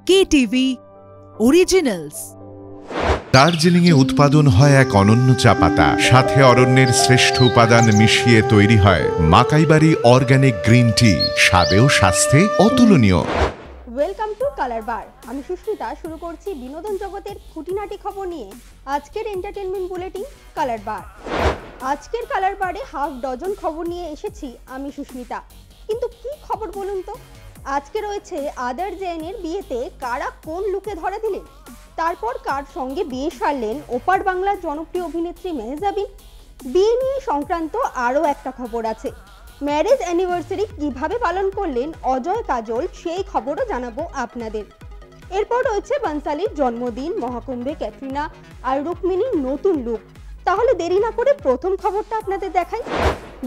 KTV Originals। দার্জিলিংয়ে উৎপাদন হয় এক অনন্য চা পাতা, সাথে অরণ্যের শ্রেষ্ঠ উপাদান মিশিয়ে তৈরি হয় মাকাইবাড়ি অর্গানিক গ্রিন টি, স্বাদে ও স্বাস্থ্যে অতুলনীয়। ওয়েলকাম টু কালার বার। আমি সুস্মিতা শুরু করছি বিনোদন জগতের খুঁটিনাটি খবর নিয়ে আজকের এন্টারটেনমেন্ট বুলেটিন কালার বার। আজকের কালার বারে হাফ ডজন খবর নিয়ে এসেছি আমি সুস্মিতা। কিন্তু কি খবর বলুন তো? আজকে রয়েছে আদার জৈনের বিয়েতে কারা কোন লুকে ধরা দিলেন, তারপর কার সঙ্গে বিয়ে সারলেন ওপার বাংলার জনপ্রিয় অভিনেত্রী মেহজাবিন। বিয়ে নিয়ে সংক্রান্ত আরও একটা খবর আছে। ম্যারেজ অ্যানিভার্সারি কিভাবে পালন করলেন অজয় কাজল, সেই খবরও জানাবো আপনাদের। এরপর রয়েছে বানসালির জন্মদিন, মহাকুম্ভে ক্যাটরিনা আর রুক্মিণীর নতুন লুক। তাহলে দেরি না করে প্রথম খবরটা আপনাদের দেখাই।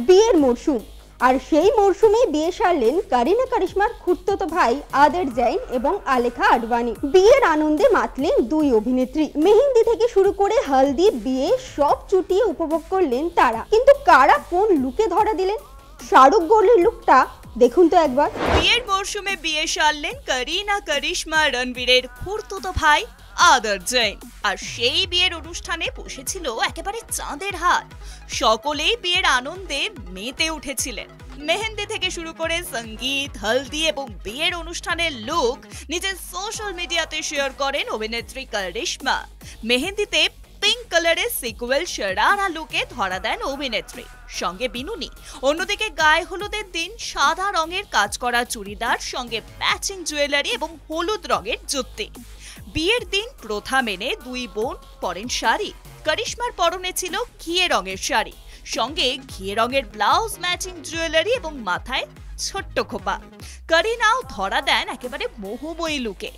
বিয়ের মরশুম, আর সেই মরশুমে বিয়ে সারলেন করিনা কারিশমার খুড়তুতো ভাই আদার জৈন এবং আলেখা আডবাণী। বিয়ের আনন্দে মাতলেন দুই অভিনেত্রী। মেহেন্দি থেকে শুরু করে হলদি, বিয়ে সব চুটিয়ে উপভোগ করলেন তারা। কিন্তু কারা কোন লুকে ধরা দিলেন, শাহরুখ গোলের লুকটা দেখুন তো একবার। বিয়ের মরশুমে বিয়ে সারলেন করিনা কারিশমা রণবীরের খুড়তুতো ভাই আদার জৈন, আর সেই বিয়ের অনুষ্ঠানে বসেছিল একেবারে চাঁদের হাত। সকলেই বিয়ের আনন্দে মেতে উঠেছিলেন। মেহেন্দি থেকে শুরু করে সঙ্গীত, হলদি এবং বিয়ের অনুষ্ঠানের লুক নিজের সোশ্যাল মিডিয়াতে শেয়ার করেন অভিনেত্রী কারিশমা। মেহেন্দিতে পিঙ্ক কালারের সিকুয়েল শরারা লুকে ধরা দেন অভিনেত্রী, সঙ্গে বিনুনি। অন্যদিকে গায়ে হলুদের দিন সাদা রঙের কাজ করা চুড়িদার, সঙ্গে ম্যাচিং জুয়েলারি এবং হলুদ রঙের জুতি। বিয়ের দিন প্রথা মেনে দুই বোন পরেন শাড়ি। কারিশমার পরনে ছিল ঘিয়ে রঙের শাড়ি, সঙ্গে ঘিয়ে রঙের ব্লাউজ, ম্যাচিং জুয়েলারি এবং মাথায় ছোট্ট খোপা। করিনাও ধরা দেন একেবারে মোহময়ী লুকে।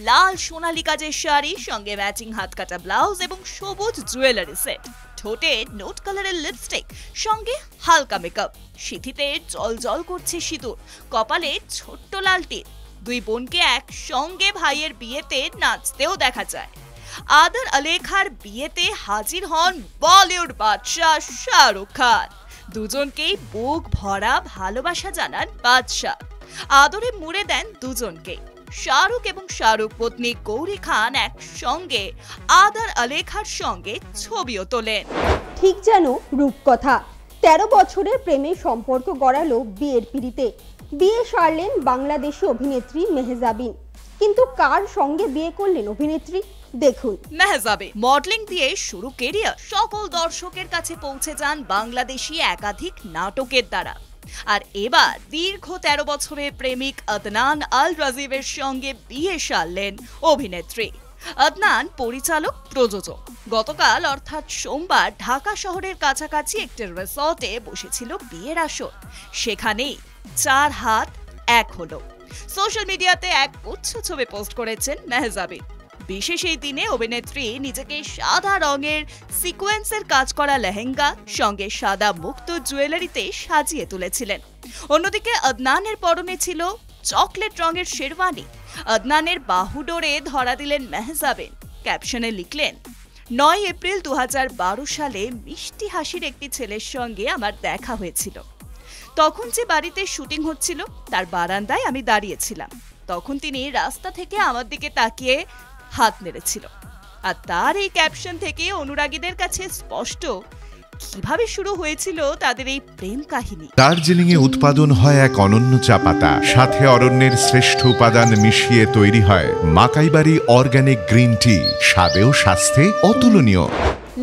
লাল সোনালী কাজের শাড়ি, সঙ্গে ম্যাচিং হাতকাটা ব্লাউজ এবং সবুজ জুয়েলারি সেট। ঠোঁটে নোট কালারের লিপস্টিক, সঙ্গে হালকা মেকআপ। সিঁথিতে জল জল করছে সিঁদুর, কপালে ছোট্ট লাল টিপ। দুই বোনকে একসঙ্গে ভাইয়ের বিয়েতে নাচতেও দেখা যায়। আদার আলেখার বিয়েতে হাজির হন বলিউড বাদশাহ শাহরুখ খান। দুজনকেই বুক ভরা ভালোবাসা জানান বাদশাহ। আদরে মুড়ে দেন দুজনকে। শাহরুখ এবং শাহরুখ পত্নী গৌরী খান একসঙ্গে আদার আলেখার সঙ্গে ছবিও তোলেন। ঠিক যেন রূপকথা। 13 বছরের প্রেমের সম্পর্ক গড়ালো বিয়ের পিঁড়িতে। বিয়ে সারলেন বাংলাদেশি অভিনেত্রী মেহজাবিন। কিন্তু কার সঙ্গে বিয়ে করলেন অভিনেত্রী, দেখুন। মেহজাবিন মডেলিং দিয়ে শুরু কেরিয়ার, সকল দর্শকের কাছে পৌঁছে যান বাংলাদেশি একাধিক নাটকের দ্বারা। আর এবার দীর্ঘ 13 বছরের প্রেমিক আদনান আল রাজিবের সঙ্গে বিয়ে সারলেন অভিনেত্রী। আদনান পরিচালক, প্রযোজক। গতকাল অর্থাৎ সোমবার ঢাকা শহরের কাছাকাছি একটি রিসর্টে বসেছিল বিয়ের আসর। সেখানেই 4 হাত 1 হলো। সোশ্যাল মিডিয়াতে এক গুচ্ছ ছবি পোস্ট করেছেন মেহজাবিন। বিশেষ এই দিনে অভিনেত্রী নিজেকে সাদা রঙের সিকোয়েন্সের কাজ করা লেহেঙ্গা, সঙ্গে সাদা মুক্ত জুয়েলারিতে সাজিয়ে তুলেছিলেন। অন্যদিকে আদনানের পরনে ছিল চকলেট রঙের শেরওয়ানি। আদনানের বাহুডোরে ধরা দিলেন মেহজাবিন। ক্যাপশনে লিখলেন, 9 এপ্রিল 2012 সালে মিষ্টি হাসির একটি ছেলের সঙ্গে আমার দেখা হয়েছিল। তখন যে বাড়িতে শুটিং হচ্ছিল তার বারান্দায় আমি দাঁড়িয়েছিলাম। তখন তিনি রাস্তা থেকে আমার দিকে তাকিয়ে হাত নেড়েছিল। আর তার এই ক্যাপশন থেকে অনুরাগীদের কাছে স্পষ্ট কিভাবে শুরু হয়েছিল তাদের এই প্রেম কাহিনী। দার্জিলিংয়ে উৎপাদন হয় এক অনন্য চা পাতা, সাথে অরণ্যের শ্রেষ্ঠ উপাদান মিশিয়ে তৈরি হয় মাকাইবাড়ি অর্গানিক গ্রিন টি, স্বাদে ও স্বাস্থ্যে অতুলনীয়।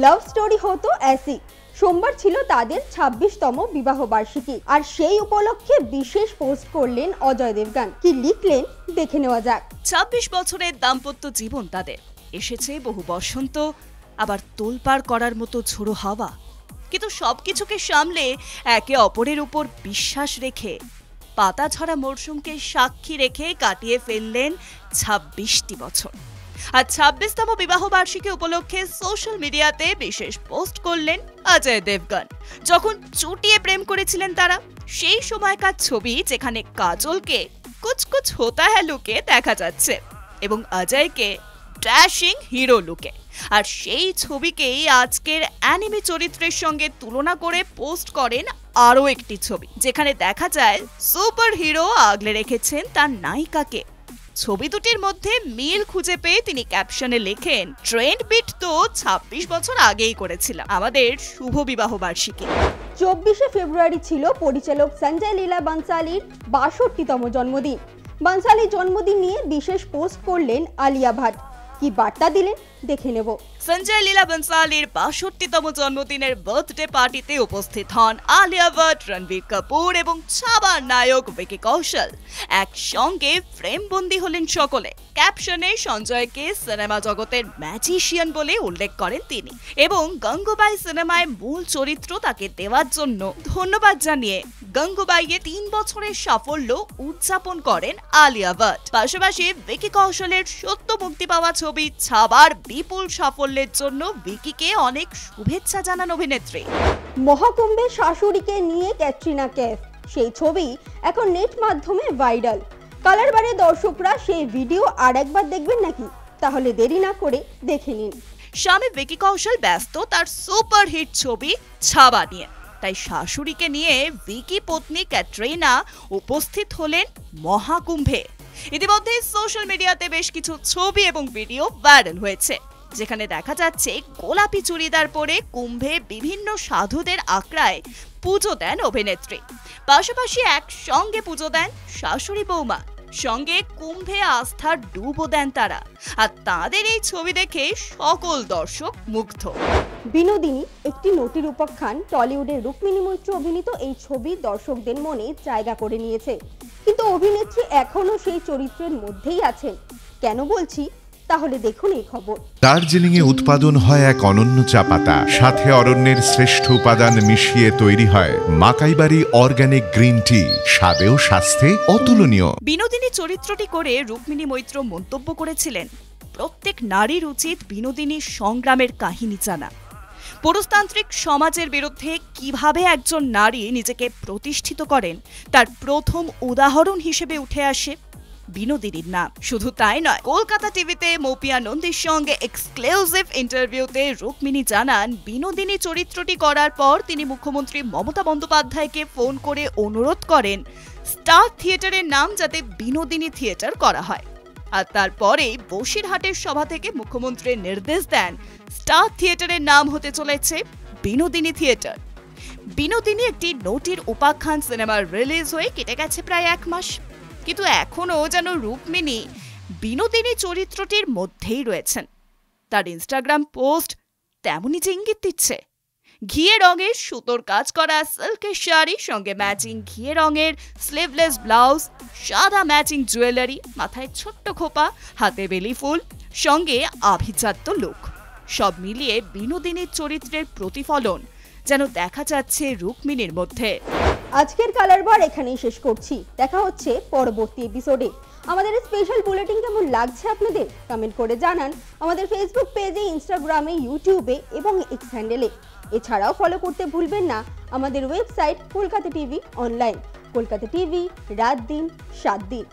লাভ স্টোরি হতো ऐसी। সোমবার ছিল তাদের 26তম বিবাহ বার্ষিকী, আর সেই উপলক্ষে বিশেষ পোস্ট করলেন অজয় দেবগন। কি লিখলেন দেখে নেওয়া যাক। 26 বছরের দাম্পত্য জীবন তাদের। এসেছে বহু বসন্ত, আবার তোলপাড় করার মতো ঝোড়ো হাওয়া। কিন্তু সবকিছুকে সামলে একে অপরের উপর বিশ্বাস রেখে পাতা ঝরা মরশুমকে সাক্ষী রেখে কাটিয়ে ফেললেন 26টি বছর। আর 26তম বিবাহ বার্ষিকী উপলক্ষে সোশ্যাল মিডিয়াতে বিশেষ পোস্ট করলেন অজয় দেবগন। যখন চুটিয়ে প্রেম করেছিলেন তারা, সেই সময়কার ছবি, যেখানে কাজলকে কুছ কুছ হোতা হ্যায় লুকে দেখা যাচ্ছে এবং অজয়কে ড্যাশিং হিরো লুকে। আর সেই ছবিকেই আজকের অ্যানিমে চরিত্রের সঙ্গে তুলনা করে পোস্ট করেন আরও একটি ছবি, যেখানে দেখা যায় সুপার হিরো আগলে রেখেছেন তার নায়িকাকে। ছবি দুটির মধ্যে মিল খুঁজে পেয়ে তিনি ক্যাপশনে লেখেন, ট্রেন্ড বিট তো ২৬ বছর আগেই করেছিলাম, আমাদের শুভ বিবাহ বার্ষিকী। 24শে ফেব্রুয়ারি ছিল পরিচালক সঞ্জয় লীলা বনসালির ৬২তম জন্মদিন। বনসালির জন্মদিন নিয়ে বিশেষ পোস্ট করলেন আলিয়া ভাট। কি বার্তা দিলেন দেখে নেব। সঞ্জয় লীলা বনসালির ৬২তম জন্মদিনের বার্থডে পার্টিতে উপস্থিত হন আলিয়া ভাট, রণবীর কাপুর এবং ছাবার নায়ক ভিকি কৌশল। একসঙ্গে ফ্রেমবন্দি হলেন সকলে। ক্যাপশনে সঞ্জয়কে সিনেমা জগতের ম্যাজিশিয়ান বলে উল্লেখ করেন তিনি এবং গঙ্গুবাই সিনেমায় মূল চরিত্র তাকে দেওয়ার জন্য ধন্যবাদ জানিয়ে গঙ্গুবাইয়ে ৩ বছরের সাফল্য উদযাপন করেন আলিয়া ভাট। পাশাপাশি ভিকি কৌশলের সদ্য মুক্তি পাওয়া ছবি ছাবার বিপুল সাফল্যের জন্য ভিকিকে অনেক শুভেচ্ছা জানান অভিনেত্রী। মহাকুম্ভে শাশুড়িকে নিয়ে ক্যাটরিনা কাইফ, সেই ছবি এখন নেট মাধ্যমে ভাইরাল। কালার বারে দর্শকরা সেই ভিডিও আর একবার দেখবেন নাকি? তাহলে দেরি না করে দেখে নিন। স্বামী ভিকি কৌশল ব্যস্ত তার সুপারহিট ছবি ছাবা নিয়ে, তাই শাশুড়িকে নিয়ে ভিকি পত্নী ক্যাটরিনা উপস্থিত হলেন মহাকুম্ভে। ইতিমধ্যে সোশ্যাল মিডিয়াতে বেশ কিছু ছবি এবং ভিডিও ভাইরাল হয়েছে, যেখানে দেখা যাচ্ছে গোলাপি চুড়িদার পরে কুম্ভে বিভিন্ন সাধুদের আখড়ায় পুজো দেন অভিনেত্রী। পাশাপাশি একসঙ্গে পুজো দেন শাশুড়ি বৌমা, সঙ্গে কুম্ভে আস্থার ডুবও দেন তারা। আর তাদের এই ছবি দেখে সকল দর্শক মুগ্ধ। বিনোদিনী একটি নটির উপাখ্যান টলিউডের রুক্মিণী মৈত্র অভিনীত এই ছবি দর্শকদের মনে জায়গা করে নিয়েছে, কিন্তু অভিনেত্রী এখনো সেই চরিত্রের মধ্যেই আছেন। কেন বলছি? তাহলে দেখুন এই খবর। দার্জিলিং এ উৎপাদন হয় এক অনন্য চা পাতা, সাথে অরণ্যের শ্রেষ্ঠ উপাদান মিশিয়ে তৈরি হয় মাকাইবাড়ি অর্গানিক গ্রিন টি, স্বাদেও স্বাস্থ্যে অতুলনীয়। বিনোদিনী চরিত্রটি করে রুক্মিণী মৈত্র মন্তব্য করেছিলেন, প্রত্যেক নারীর উচিত বিনোদিনীর সংগ্রামের কাহিনী জানা। পুরুষতান্ত্রিক সমাজের বিরুদ্ধে কিভাবে একজন নারী নিজেকে প্রতিষ্ঠিত করেন তার প্রথম উদাহরণ হিসেবে উঠে আসে বিনোদিনীর নাম। শুধু তাই নয়, কলকাতা টিভিতে মৌপিয়া নন্দীর সঙ্গে এক্সক্লুসিভ ইন্টারভিউতে রুক্মিণী জানান, বিনোদিনী চরিত্রটি করার পর তিনি মুখ্যমন্ত্রী মমতা বন্দ্যোপাধ্যায়কে ফোন করে অনুরোধ করেন স্টার থিয়েটারের নাম যাতে বিনোদিনী থিয়েটার করা হয়। আর তারপরে বসিরহাটের সভা থেকে মুখ্যমন্ত্রী নির্দেশ দেন স্টার থিয়েটারের নাম হতে চলেছে বিনোদিনী থিয়েটার। বিনোদিনী একটি নটির উপাখ্যান সিনেমার রিলিজ হয়ে কেটে গেছে প্রায় ১ মাস, কিন্তু এখনো যেন রুক্মিণী বিনোদিনী চরিত্রটির মধ্যেই রয়েছেন। তার ইনস্টাগ্রাম পোস্ট তেমনই যে ইঙ্গিত দিচ্ছে। ঘিয়ে রঙের সুতোর কাজ করা সিল্কের শাড়ি, সঙ্গে ম্যাচিং ঘিয়ে রঙের স্লিভলেস ব্লাউজ, সাদা ম্যাচিং জুয়েলারি, মাথায় ছোট্ট খোপা, হাতে বেলি ফুল, সঙ্গে আভিজাত্য লুক, সব মিলিয়ে বিনোদিনীর চরিত্রের প্রতিফলন যেন দেখা যাচ্ছে রুক্মিণীর মধ্যে। আজকের কালার বার এখানেই শেষ করছি। দেখা হচ্ছে পরবর্তী এপিসোডে। আমাদের স্পেশাল বুলেটিন কেমন লাগছে আপনাদের কমেন্ট করে জানান আমাদের ফেসবুক পেজে, ইনস্টাগ্রামে, ইউটিউবে এবং এক্স হ্যান্ডেলে। এছাড়াও ফলো করতে ভুলবেন না আমাদের website Kolkata TV online. Kolkata TV, রাত দিন 7 দিন।